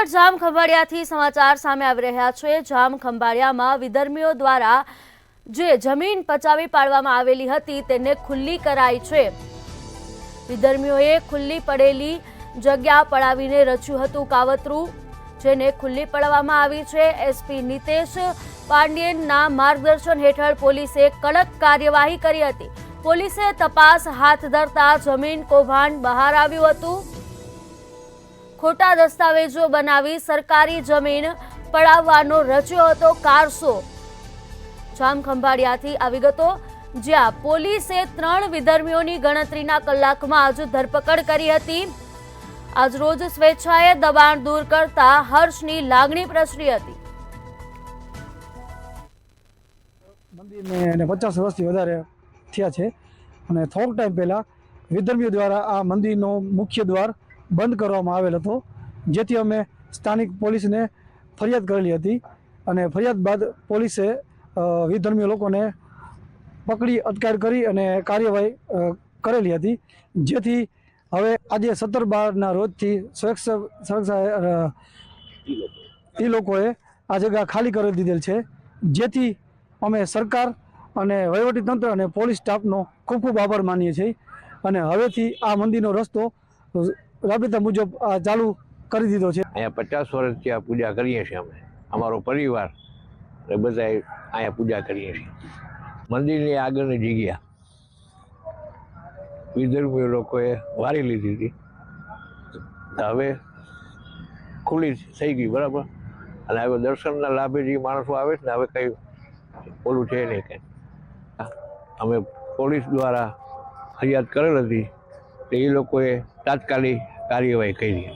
જૂનાગઢ જામખંભાળિયાથી સમાચાર સામે આવી રહ્યા છે। જામખંભાળિયામાં વિધર્મીઓ દ્વારા જે જમીન પચાવી પાડવામાં આવેલી હતી તેને ખુલ્લી કરાઈ છે। વિધર્મીઓએ ખુલ્લી પડેલી જગ્યા પડાવીને રચ્યું હતું કાવતરું, જેને ખુલ્લી પાડવામાં આવી છે। એસપી નિતેશ પાંડ્યનના માર્ગદર્શન હેઠળ પોલીસે કડક કાર્યવાહી કરી હતી। પોલીસે તપાસ હાથ ધરતા જમીન કૌભાંડ બહાર આવ્યું હતું। खोटा दस्तावेजों बनावी सरकारी जमीन पड़ाववानो रच्यो हतो कारसो। जामखंभाळियाथी आ विगतो, ज्यां पोलीसे 3 विधर्मीओनी गणतरीना कलाकमां आज धरपकड़ करी हती। आज रोज स्वेच्छाए दबाण दूर करता हर्षनी लागणी प्रसरी हती। मंदिरने 50 वर्षथी वधारे थया छे अने थोड़ोक टाइम पहेला विधर्मीओ द्वारा आ मंदिरनो मुख्य द्वार बंद करवामां आवेल हतो, जेथी अमे स्थानिक पोलीसने फरियाद करेली हती अने फरियाद बाद पोलीसे विधर्मीओ लोकोने पकड़ी अटकायत करी अने कार्यवाही करेली हती। जेथी हवे आजे 17/12 रोजथी सुरक्षा ई लोकोए आ जगह खाली करी दीधेल छे, जेथी अमे सरकार अने वहीवटी तंत्र अने पोलीस स्टाफनो खूब खूब आभार मानीए छीए अने हवेथी आ मंदिरनो रस्तो राबता मुजब चालू કરી દીધો છે। અહીંયા 50 વર્ષથી આ પૂજા કરીએ છીએ અમે, અમારો પરિવાર એ બધા અહીંયા પૂજા કરીએ છીએ। મંદિરની આગળની જગ્યા વિધર્મીઓ લોકોએ વારી લીધી હતી, હવે ખુલ્લી થઈ ગઈ, બરાબર। અને હવે દર્શનના લાભે જે માણસો આવે છે ને, હવે કંઈ ઓલું છે નહીં કંઈ। અમે પોલીસ દ્વારા ફરિયાદ કરેલ હતી તો એ લોકોએ તાત્કાલિક કાર્યવાહી કરી।